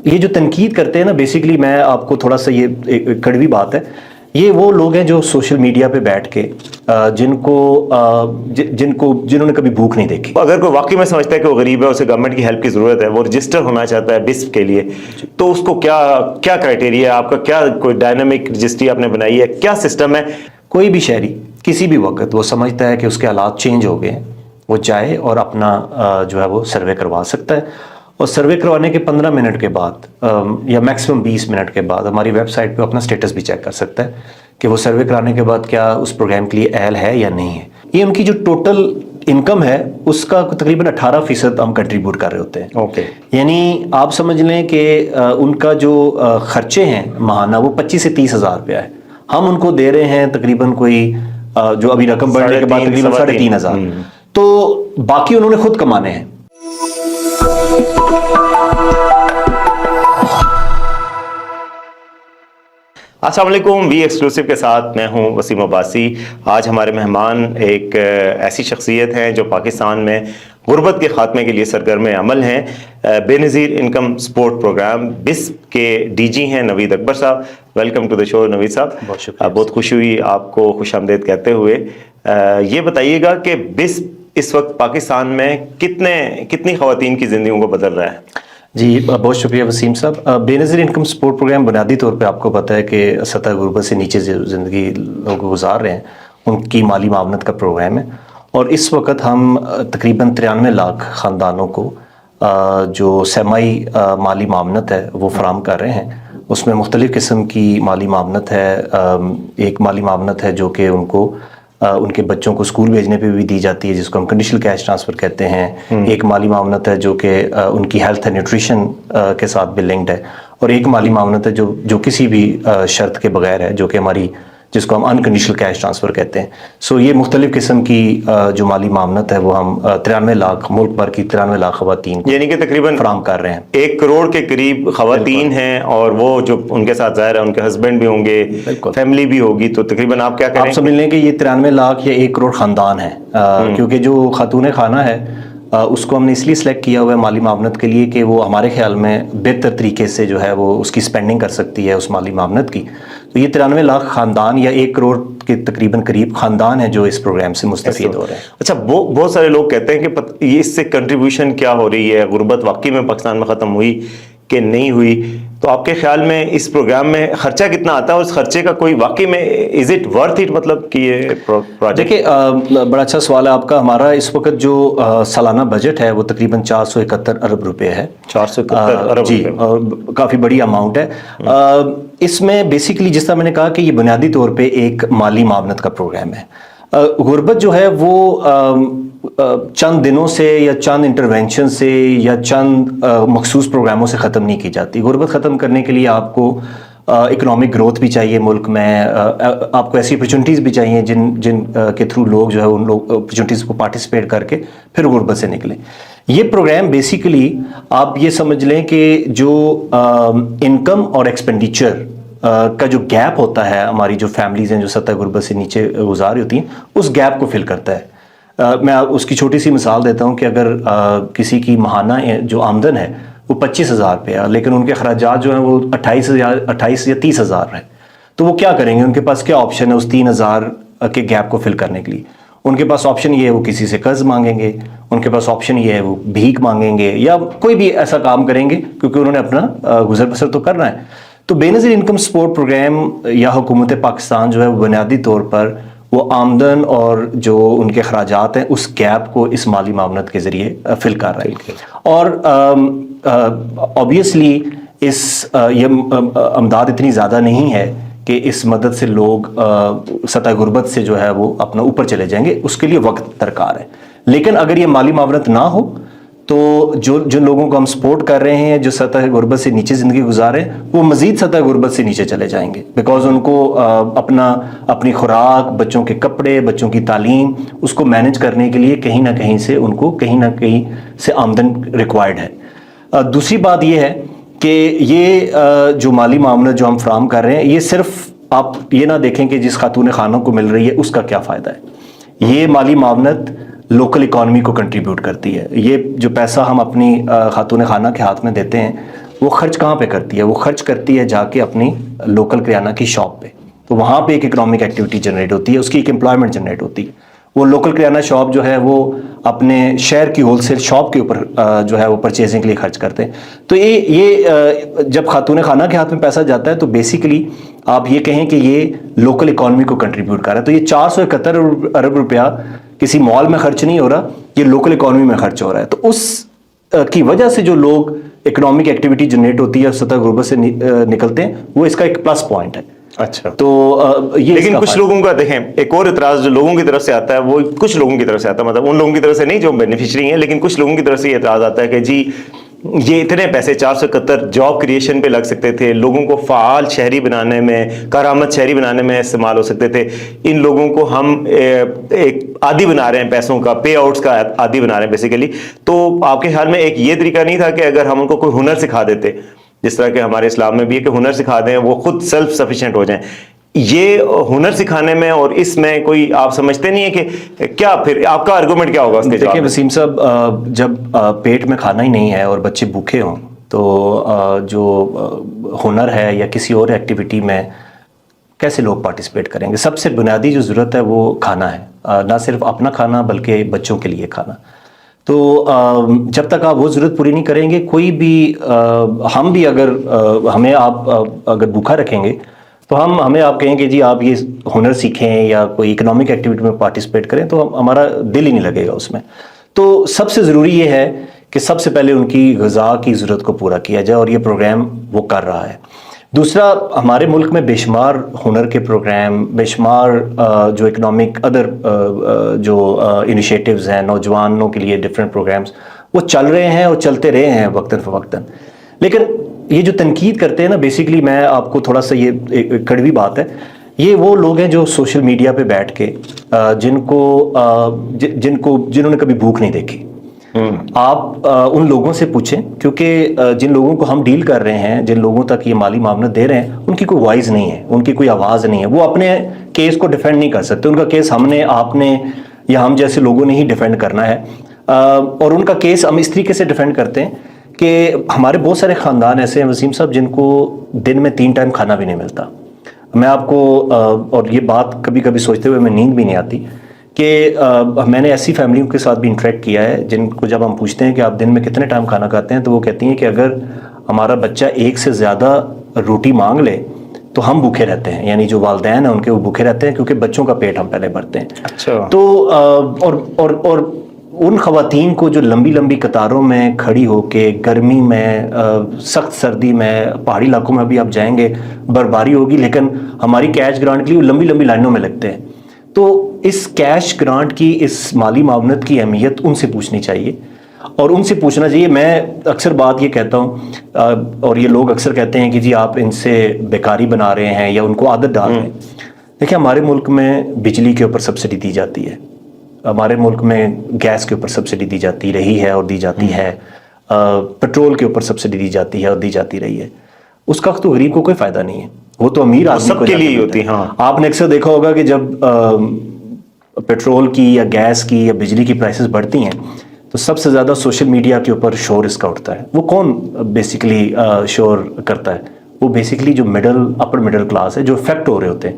یہ جو تنقید کرتے ہیں نا، بیسیکلی میں آپ کو تھوڑا سا یہ ایک کڑوی بات ہے، یہ وہ لوگ ہیں جو سوشل میڈیا پہ بیٹھ کے جنہوں نے کبھی بھوک نہیں دیکھی. اگر کوئی واقعی میں سمجھتا ہے کہ وہ غریب ہے، اسے گورنمنٹ کی ہیلپ کی ضرورت ہے، وہ رجسٹر ہونا چاہتا ہے بسپ کے لیے، تو اس کو کیا کرائٹیریا ہے آپ کا؟ کیا کوئی ڈائنامک رجسٹری آپ نے بنائی ہے؟ کیا سسٹم ہے؟ کوئی بھی شہری کسی بھی وقت وہ سمجھتا ہے کہ اس کے حالات چینج ہو گئے ہیں، وہ جائے اور اپنا جو ہے وہ سروے کروا سکتا ہے، اور سروے کروانے کے 15 منٹ کے بعد یا میکسیمم 20 منٹ کے بعد ہماری ویب سائٹ پہ اپنا سٹیٹس بھی چیک کر سکتا ہے کہ وہ سروے کرانے کے بعد کیا اس پروگرام کے لیے اہل ہے یا نہیں ہے. یہ ان کی جو ٹوٹل انکم ہے اس کا تقریباً 18% ہم کنٹریبیوٹ کر رہے ہوتے ہیں. اوکے. یعنی آپ سمجھ لیں کہ ان کا جو خرچے ہیں ماہانہ وہ 25 سے 30 ہزار روپیہ ہے. ہم ان کو دے رہے ہیں تقریباً کوئی جو ابھی رقم بڑھنے کے بعد تقریباً 3,500، تو باقی انہوں نے خود کمانے ہیں. السلام علیکم. وی ایکسکلوسیو کے ساتھ میں ہوں وسیم عباسی. آج ہمارے مہمان ایک ایسی شخصیت ہیں جو پاکستان میں غربت کے خاتمے کے لیے سرگرم عمل ہیں. بے نظیر انکم سپورٹ پروگرام بسپ کے ڈی جی ہیں نوید اکبر صاحب. ویلکم ٹو دا شو نوید صاحب. بہت شکریہ. بہت خوشی ہوئی آپ کو خوش آمدید کہتے ہوئے. یہ بتائیے گا کہ بسپ اس وقت پاکستان میں کتنی خواتین کی زندگیوں کو بدل رہا ہے؟ جی بہت شکریہ وسیم صاحب. بے نظیر انکم سپورٹ پروگرام بنیادی طور پہ آپ کو پتہ ہے کہ سطح غربت سے نیچے زندگی لوگ گزار رہے ہیں ان کی مالی معاونت کا پروگرام ہے، اور اس وقت ہم تقریباً 93 لاکھ خاندانوں کو جو سیمائی مالی معاونت ہے وہ فراہم کر رہے ہیں. اس میں مختلف قسم کی مالی معاونت ہے. ایک مالی معاونت ہے جو کہ ان کو ان کے بچوں کو اسکول بھیجنے پہ بھی دی جاتی ہے، جس کو ہم کنڈیشنل کیش ٹرانسفر کہتے ہیں. ایک مالی معاونت ہے جو کہ ان کی ہیلتھ اینڈ نیوٹریشن کے ساتھ بھی لنکڈ ہے، اور ایک مالی معاونت ہے جو کسی بھی شرط کے بغیر ہے، جو کہ ہماری جس کو ہم انکنڈیشنل کیش ٹرانسفر کہتے ہیں. سو یہ مختلف قسم کی جو مالی معاونت ہے وہ ہم 93 لاکھ ملک بھر کی 93 لاکھ خواتین کو یعنی کہ تقریباً فراہم کر رہے ہیں. 1 کروڑ کے قریب خواتین ہیں، اور وہ جو ان کے ساتھ ظاہر ہے ان کے ہسبینڈ بھی ہوں گے، فیملی بھی ہوگی، تو تقریباً آپ کیا کریں؟ آپ سمجھ لیں کہ یہ 93 لاکھ یا 1 کروڑ خاندان ہے، کیونکہ جو خاتون خانہ ہے اس کو ہم نے اس لیے سلیکٹ کیا ہوا ہے مالی معاونت کے لیے کہ وہ ہمارے خیال میں بہتر طریقے سے جو ہے وہ اس کی سپینڈنگ کر سکتی ہے اس مالی معاونت کی. تو یہ 93 لاکھ خاندان یا 1 کروڑ کے تقریباً قریب خاندان ہیں جو اس پروگرام سے مستفید ہو رہے ہیں. اچھا، بہت سارے لوگ کہتے ہیں کہ یہ اس سے کنٹریبیوشن کیا ہو رہی ہے، غربت واقعی میں پاکستان میں ختم ہوئی کہ نہیں ہوئی؟ تو آپ کے خیال میں اس پروگرام میں خرچہ کتنا آتا ہے، اور اس خرچے کا کوئی واقعی میں از اٹ ورتھ اٹ، مطلب کہ یہ پروجیکٹ؟ دیکھیں بڑا اچھا سوال ہے آپ کا. ہمارا اس وقت جو سالانہ بجٹ ہے وہ تقریباً 471 ارب روپے ہے. 471 ارب جی، اور کافی بڑی اماؤنٹ ہے. اس میں بیسیکلی جس طرح میں نے کہا کہ یہ بنیادی طور پہ ایک مالی معاونت کا پروگرام ہے. غربت جو ہے وہ چند دنوں سے یا چند انٹرونشن سے یا چند مخصوص پروگراموں سے ختم نہیں کی جاتی. غربت ختم کرنے کے لیے آپ کو اکنامک گروتھ بھی چاہیے ملک میں، آپ کو ایسی اپرچونٹیز بھی چاہیے جن کے تھرو لوگ جو ہے ان لوگ اپرچونٹیز کو پارٹیسپیٹ کر کے پھر غربت سے نکلیں. یہ پروگرام بیسیکلی آپ یہ سمجھ لیں کہ جو انکم اور ایکسپینڈیچر کا جو گیپ ہوتا ہے، ہماری جو فیملیز ہیں جو سطح غربت سے نیچے گزار رہی ہوتی ہیں، اس گیپ کو فل کرتا ہے. میں اس کی چھوٹی سی مثال دیتا ہوں کہ اگر کسی کی ماہانہ جو آمدن ہے وہ 25,000 روپیہ، لیکن ان کے اخراجات جو ہیں وہ 28 یا 30,000 ہیں، تو وہ کیا کریں گے؟ ان کے پاس کیا آپشن ہے اس 3,000 کے گیپ کو فل کرنے کے لیے؟ ان کے پاس آپشن یہ ہے وہ کسی سے قرض مانگیں گے، ان کے پاس آپشن یہ ہے وہ بھیک مانگیں گے، یا کوئی بھی ایسا کام کریں گے کیونکہ انہوں نے اپنا گزر بسر تو کرنا ہے. تو بے نظیر انکم سپورٹ پروگرام یا حکومت پاکستان جو ہے وہ بنیادی طور پر وہ آمدن اور جو ان کے اخراجات ہیں اس گیپ کو اس مالی معاونت کے ذریعے فل کر رہے ہیں. اور obviously یہ امداد اتنی زیادہ نہیں ہے کہ اس مدد سے لوگ سطح غربت سے جو ہے وہ اپنا اوپر چلے جائیں گے. اس کے لیے وقت درکار ہے. لیکن اگر یہ مالی معاونت نہ ہو تو جو لوگوں کو ہم سپورٹ کر رہے ہیں جو سطح غربت سے نیچے زندگی گزارے وہ مزید سطح غربت سے نیچے چلے جائیں گے، بیکاز ان کو اپنی خوراک، بچوں کے کپڑے، بچوں کی تعلیم، اس کو مینج کرنے کے لیے کہیں نہ کہیں سے ان کو کہیں نہ کہیں سے آمدن ریکوائرڈ ہے. دوسری بات یہ ہے کہ یہ جو مالی معاونت جو ہم فراہم کر رہے ہیں یہ صرف آپ یہ نہ دیکھیں کہ جس خاتون خانوں کو مل رہی ہے اس کا کیا فائدہ ہے. یہ مالی معاونت لوکل اکانومی کو کنٹریبیوٹ کرتی ہے. یہ جو پیسہ ہم اپنی خاتون خانہ کے ہاتھ میں دیتے ہیں وہ خرچ کہاں پہ کرتی ہے؟ وہ خرچ کرتی ہے جا کے اپنی لوکل کریانہ کی شاپ پہ. تو وہاں پہ ایک اکنامک ایکٹیویٹی جنریٹ ہوتی ہے، اس کی ایک امپلائمنٹ جنریٹ ہوتی ہے. وہ لوکل کریانہ شاپ جو ہے وہ اپنے شہر کی ہول سیل شاپ کے اوپر جو ہے وہ پرچیزنگ کے لیے خرچ کرتے ہیں. تو یہ جب خاتون خانہ کے ہاتھ میں پیسہ جاتا ہے تو بیسیکلی آپ یہ کہیں کہ یہ لوکل اکانومی کو کنٹریبیوٹ کر رہا ہے. تو یہ 471 ارب روپیہ کسی مال میں خرچ نہیں ہو رہا، یہ لوکل اکانومی میں خرچ ہو رہا ہے. تو اس کی وجہ سے جو لوگ اکنامک ایکٹیویٹی جنریٹ ہوتی ہے سطح غربت سے نکلتے ہیں، وہ اس کا ایک پلس پوائنٹ ہے. اچھا. تو یہ لیکن کچھ لوگوں کا دیکھیں ایک اور اعتراض جو لوگوں کی طرف سے آتا ہے، وہ کچھ لوگوں کی طرف سے آتا ہے، مطلب ان لوگوں کی طرف سے نہیں جو بینیفیشری ہیں، لیکن کچھ لوگوں کی طرف سے یہ اعتراض آتا ہے کہ جی یہ اتنے پیسے 471 جاب کریشن پہ لگ سکتے تھے، لوگوں کو فعال شہری بنانے میں، کارآمد شہری بنانے میں استعمال ہو سکتے تھے. ان لوگوں کو ہم ایک عادی بنا رہے ہیں پیسوں کا، پے آؤٹس کا عادی بنا رہے ہیں بیسیکلی. تو آپ کے خیال میں ایک یہ طریقہ نہیں تھا کہ اگر ہم ان کو کوئی ہنر سکھا دیتے، جس طرح کہ ہمارے اسلام میں بھی ہے کہ ہنر سکھا دیں، وہ خود سیلف سفیشینٹ ہو جائیں، یہ ہنر سکھانے میں اور اس میں کوئی آپ سمجھتے نہیں ہے کہ کیا پھر آپ کا آرگومنٹ کیا ہوگا اس کے جواب دیکھیں میں؟ وسیم صاحب، جب پیٹ میں کھانا ہی نہیں ہے اور بچے بھوکے ہوں تو جو ہنر ہے یا کسی اور ایکٹیویٹی میں کیسے لوگ پارٹیسپیٹ کریں گے؟ سب سے بنیادی جو ضرورت ہے وہ کھانا ہے، نہ صرف اپنا کھانا بلکہ بچوں کے لیے کھانا. تو جب تک آپ وہ ضرورت پوری نہیں کریں گے، کوئی بھی ہم بھی اگر ہمیں آپ اگر بھوکا رکھیں گے تو ہمیں آپ کہیں کہ جی آپ یہ ہنر سیکھیں یا کوئی اکنامک ایکٹیویٹی میں پارٹیسپیٹ کریں تو ہمارا دل ہی نہیں لگے گا اس میں. تو سب سے ضروری یہ ہے کہ سب سے پہلے ان کی غذا کی ضرورت کو پورا کیا جائے، اور یہ پروگرام وہ کر رہا ہے. دوسرا، ہمارے ملک میں بے شمار ہنر کے پروگرام، بے شمار جو اکنامک ادر جو انیشیٹوز ہیں نوجوانوں کے لیے ڈفرینٹ پروگرامز وہ چل رہے ہیں اور چلتے رہے ہیں وقتاً فوقتاً. لیکن یہ جو تنقید کرتے ہیں نا، بیسیکلی میں آپ کو تھوڑا سا یہ کڑوی بات ہے، یہ وہ لوگ ہیں جو سوشل میڈیا پہ بیٹھ کے جنہوں نے کبھی بھوک نہیں دیکھی. آپ ان لوگوں سے پوچھیں، کیونکہ جن لوگوں کو ہم ڈیل کر رہے ہیں، جن لوگوں تک یہ مالی معاونت دے رہے ہیں، ان کی کوئی وائس نہیں ہے، ان کی کوئی آواز نہیں ہے. وہ اپنے کیس کو ڈیفینڈ نہیں کر سکتے. ان کا کیس ہم نے، آپ نے یا ہم جیسے لوگوں نے ہی ڈیفینڈ کرنا ہے. اور ان کا کیس ہم اس طریقے سے ڈیفینڈ کرتے ہیں کہ ہمارے بہت سارے خاندان ایسے ہیں وسیم صاحب جن کو دن میں 3 ٹائم کھانا بھی نہیں ملتا. میں آپ کو اور یہ بات کبھی کبھی سوچتے ہوئے میں نیند بھی نہیں آتی کہ میں نے ایسی فیملیوں کے ساتھ بھی انٹریکٹ کیا ہے جن کو جب ہم پوچھتے ہیں کہ آپ دن میں کتنے ٹائم کھانا کھاتے ہیں تو وہ کہتی ہیں کہ اگر ہمارا بچہ 1 سے زیادہ روٹی مانگ لے تو ہم بھوکے رہتے ہیں. یعنی جو والدین ہیں ان کے وہ بھوکے رہتے ہیں کیونکہ بچوں کا پیٹ ہم پہلے بھرتے ہیں. اچھا. تو اور ان خواتین کو جو لمبی لمبی قطاروں میں کھڑی ہو کے گرمی میں، سخت سردی میں، پہاڑی علاقوں میں بھی آپ جائیں گے برفباری ہوگی، لیکن ہماری کیش گرانٹ کے لیے وہ لمبی لمبی لائنوں میں لگتے ہیں. تو اس کیش گرانٹ کی، اس مالی معاونت کی اہمیت ان سے پوچھنی چاہیے اور ان سے پوچھنا چاہیے. میں اکثر بات یہ کہتا ہوں اور یہ لوگ اکثر کہتے ہیں کہ جی آپ ان سے بیکاری بنا رہے ہیں یا ان کو عادت ڈال رہے ہیں. دیکھیں ہمارے ملک میں بجلی کے اوپر سبسڈی دی جاتی ہے، ہمارے ملک میں گیس کے اوپر سبسڈی دی جاتی رہی ہے اور دی جاتی ہے، پیٹرول کے اوپر سبسڈی دی جاتی ہے اور دی جاتی رہی ہے. اس کا تو غریب کو کوئی فائدہ نہیں ہے، وہ تو امیر آدمی سب کے لیے ہی ہوتی ہے. ہاں، آپ نے اکثر دیکھا ہوگا کہ جب پیٹرول کی یا گیس کی یا بجلی کی پرائسز بڑھتی ہیں تو سب سے زیادہ سوشل میڈیا کے اوپر شور اس کا اٹھتا ہے. وہ کون بیسیکلی شور کرتا ہے؟ وہ بیسیکلی جو اپر مڈل کلاس ہے، جو افیکٹ ہو رہے ہوتے ہیں،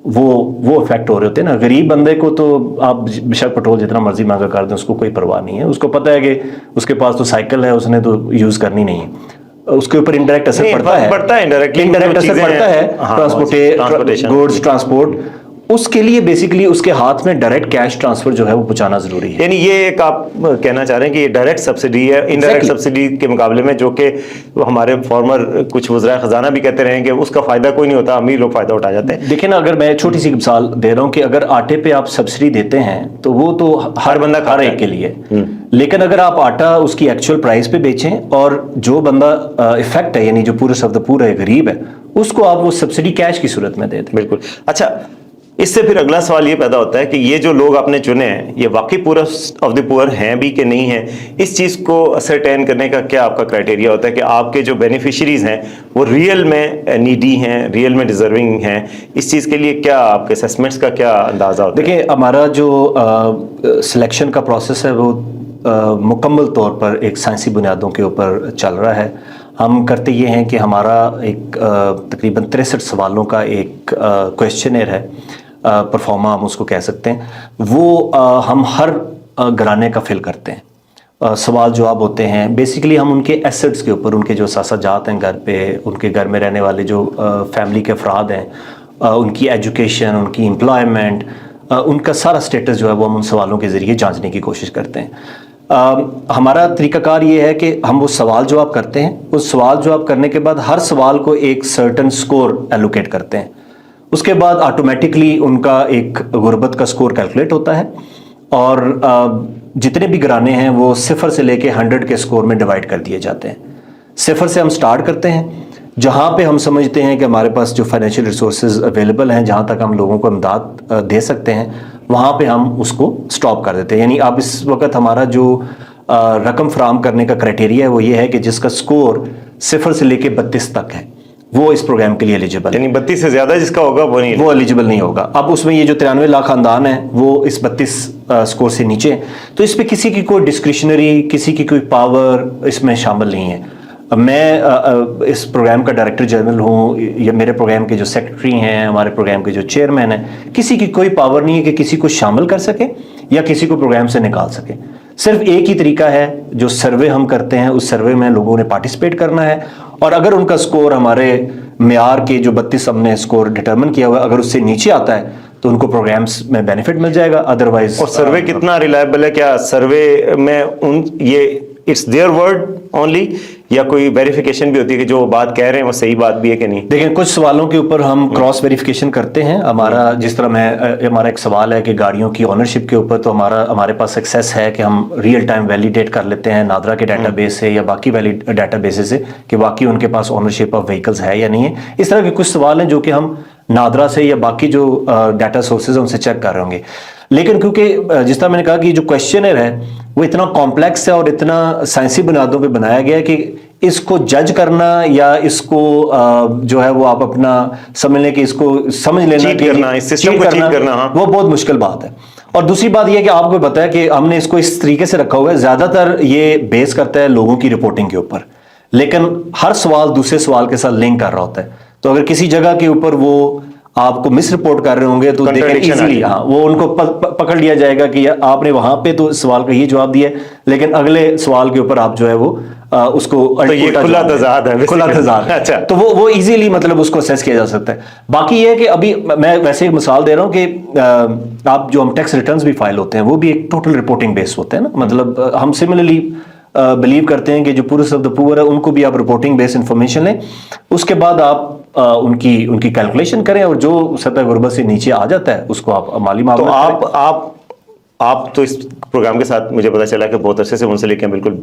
وہ افیکٹ ہو رہے ہوتے ہیں نا. غریب بندے کو تو آپ بے شک پیٹرول جتنا مرضی مہنگا کر دیں اس کو کوئی پرواہ نہیں ہے. اس کو پتہ ہے کہ اس کے پاس تو سائیکل ہے، اس نے تو یوز کرنی نہیں ہے. اس کے اوپر انڈائریکٹ اثر پڑتا ہے انڈائریکٹ اثر پڑتا ہے ٹرانسپورٹیشن، گوڈز ٹرانسپورٹ. اس کے لیے بیسیکلی اس کے ہاتھ میں ڈائریکٹ کیش ٹرانسفر جو ہے وہ پہنچانا ضروری ہے. یعنی یہ ایک آپ کہنا چاہ رہے ہیں کہ یہ ڈائریکٹ سبسڈی ہے انڈائریکٹ سبسڈی کے مقابلے میں، جو کہ ہمارے فارمر کچھ وزرائے خزانہ بھی کہتے رہے ہیں کہ اس کا فائدہ کوئی نہیں ہوتا، امیر لوگ فائدہ اٹھا جاتے ہیں. دیکھیں نا، اگر میں چھوٹی سی مثال دے رہا ہوں کہ اگر آٹے پہ آپ سبسڈی دیتے ہیں تو وہ تو ہر بندہ ہر ایک کے لیے، لیکن اگر آپ آٹا اس کی ایکچوئل پرائز پہ بیچیں اور جو بندہ افیکٹ ہے یعنی جو پورے سب پورا غریب ہے اس کو آپ وہ سبسڈی کیش کی صورت میں دے دیں. بالکل. اچھا، اس سے پھر اگلا سوال یہ پیدا ہوتا ہے کہ یہ جو لوگ آپ نے چنے ہیں یہ واقعی پورا آف دی پور ہیں بھی کہ نہیں ہیں؟ اس چیز کو اسرٹین کرنے کا کیا آپ کا کرائٹیریا ہوتا ہے کہ آپ کے جو بینیفیشریز ہیں وہ ریئل میں نیڈی ہیں، ریئل میں ڈیزرونگ ہیں؟ اس چیز کے لیے کیا آپ کے اسیسمنٹس کا کیا اندازہ ہوتا ہے؟ دیکھیں ہمارا جو سلیکشن کا پروسیس ہے وہ مکمل طور پر ایک سائنسی بنیادوں کے اوپر چل رہا ہے. ہم کرتے یہ ہیں کہ ہمارا ایک تقریباً 63 سوالوں کا ایک کویشچنر ہے، پرفارما ہم اس کو کہہ سکتے ہیں، وہ ہم ہر گھرانے کا فل کرتے ہیں۔ سوال جواب ہوتے ہیں، بیسیکلی ہم ان کے ایسٹس کے اوپر، ان کے جو اثاثہ جات ہیں گھر پہ، ان کے گھر میں رہنے والے جو فیملی کے افراد ہیں، ان کی ایجوکیشن، ان کی امپلائمنٹ، ان کا سارا سٹیٹس جو ہے وہ ہم ان سوالوں کے ذریعے جانچنے کی کوشش کرتے ہیں۔ ہمارا طریقہ کار یہ ہے کہ ہم وہ سوال جواب کرتے ہیں، اس سوال جواب کرنے کے بعد ہر سوال کو ایک سرٹن سکور ایلوکیٹ کرتے ہیں، اس کے بعد آٹومیٹکلی ان کا ایک غربت کا سکور کیلکولیٹ ہوتا ہے، اور جتنے بھی گھرانے ہیں وہ 0 سے لے کے 100 کے سکور میں ڈیوائیڈ کر دیے جاتے ہیں۔ 0 سے ہم سٹارٹ کرتے ہیں، جہاں پہ ہم سمجھتے ہیں کہ ہمارے پاس جو فائنینشیل ریسورسز اویلیبل ہیں، جہاں تک ہم لوگوں کو امداد دے سکتے ہیں، وہاں پہ ہم اس کو سٹاپ کر دیتے ہیں۔ یعنی اب اس وقت ہمارا جو رقم فراہم کرنے کا کرائٹیریا ہے وہ یہ ہے کہ جس کا سکور 0 سے لے کے 32 تک ہے وہ اس پروگرام کے لیے ایلیجیبل ہے۔ یعنی 32 سے زیادہ جس کا ہوگا وہ نہیں، وہ ایلیجیبل نہیں ہوگا۔ اب اس میں یہ جو 93 لاکھ خاندان ہیں وہ اس 32 سکور سے نیچے ہیں، تو اس پہ کسی کی کوئی ڈسکریشنری، کسی کی کوئی پاور اس میں شامل نہیں ہے۔ میں اس پروگرام کا ڈائریکٹر جنرل ہوں، یا میرے پروگرام کے جو سیکرٹری ہیں، ہمارے پروگرام کے جو چیئرمین ہیں، کسی کی کوئی پاور نہیں ہے کہ کسی کو شامل کر سکے یا کسی کو پروگرام سے نکال سکے۔ صرف ایک ہی طریقہ ہے، جو سروے ہم کرتے ہیں اس سروے میں لوگوں نے پارٹیسپیٹ کرنا ہے، اور اگر ان کا سکور ہمارے معیار کے جو 32 ہم نے سکور ڈٹرمن کیا ہوا ہے، اگر اس سے نیچے آتا ہے تو ان کو پروگرامز میں بینیفٹ مل جائے گا، ادروائز۔ اور سروے کتنا ریلائبل ہے؟ کیا سروے میں یہ اٹس دیئر ورڈ اونلی، یا کوئی ویریفیکیشن بھی ہوتی ہے کہ جو وہ بات کہہ رہے ہیں وہ صحیح بات بھی ہے کہ نہیں؟ دیکھیں، کچھ سوالوں کے اوپر ہم کراس ویریفیکیشن کرتے ہیں۔ ہمارا جس طرح ہمارا ایک سوال ہے کہ گاڑیوں کی اونرشپ کے اوپر، تو ہمارے پاس ایکسیس ہے کہ ہم ریئل ٹائم ویلیڈیٹ کر لیتے ہیں نادرا کے ڈیٹا بیس سے یا باقی ڈیٹا بیسز سے کہ واقعی ان کے پاس اونرشپ آف وہیکلز ہے یا نہیں ہے۔ اس طرح کے کچھ سوال ہیں جو کہ ہم نادرا سے یا باقی جو ڈیٹا سورسز ہیں ان سے چیک کر رہے ہوں گے، لیکن کیونکہ جس طرح میں نے کہا کہ جو کویشچنر ہے وہ اتنا کمپلیکس ہے اور اتنا سائنسی بنیادوں پہ بنایا گیا ہے کہ اس کو جج کرنا یا اس کو جو ہے وہ آپ اپنا سمجھ لیں کہ اس کو سمجھ لینا، چیٹ کرنا، اس سسٹم کو چیٹ کرنا، ہاں، وہ بہت مشکل بات ہے۔ اور دوسری بات یہ ہے کہ آپ کو پتہ ہے کہ ہم نے اس کو اس طریقے سے رکھا ہوا ہے، زیادہ تر یہ بیس کرتا ہے لوگوں کی رپورٹنگ کے اوپر، لیکن ہر سوال دوسرے سوال کے ساتھ لنک کر رہا ہوتا ہے، تو اگر کسی جگہ کے اوپر وہ آپ کو مس رپورٹ کر رہے ہوں گے تو دیکھیں ایزیلی، ہاں، وہ ان کو پکڑ لیا جائے گا کہ آپ نے وہاں پہ تو سوال کا یہ جواب دیا ہے، لیکن اگلے سوال کے اوپر آپ جو ہے وہ اس کو کھلا تضاد ہے، کھلا تضاد، اچھا، تو وہ ایزیلی مطلب اس کو اسیس کیا جا سکتا ہے۔ باقی یہ ہے کہ ابھی میں ویسے ایک مثال دے رہا ہوں کہ آپ جو ہم ٹیکس ریٹرنز بھی فائل ہوتے ہیں وہ بھی ایک ٹوٹل رپورٹنگ بیس ہوتے ہیں نا، مطلب ہم سملرلی بلیو کرتے ہیں کہ جو پورس آف دا پور ہے ان کو بھی آپ رپورٹنگ بیس انفارمیشن لیں، اس کے بعد آپ ان کی کیلکولیشن کریں، اور جو سطح غربت سے نیچے آ جاتا ہے اس کو آپ مالی معاونت تو آپ تو اس پروگرام کے ساتھ مجھے پتا چلا کہ بہت عرصے سے منسلک ہیں، بالکل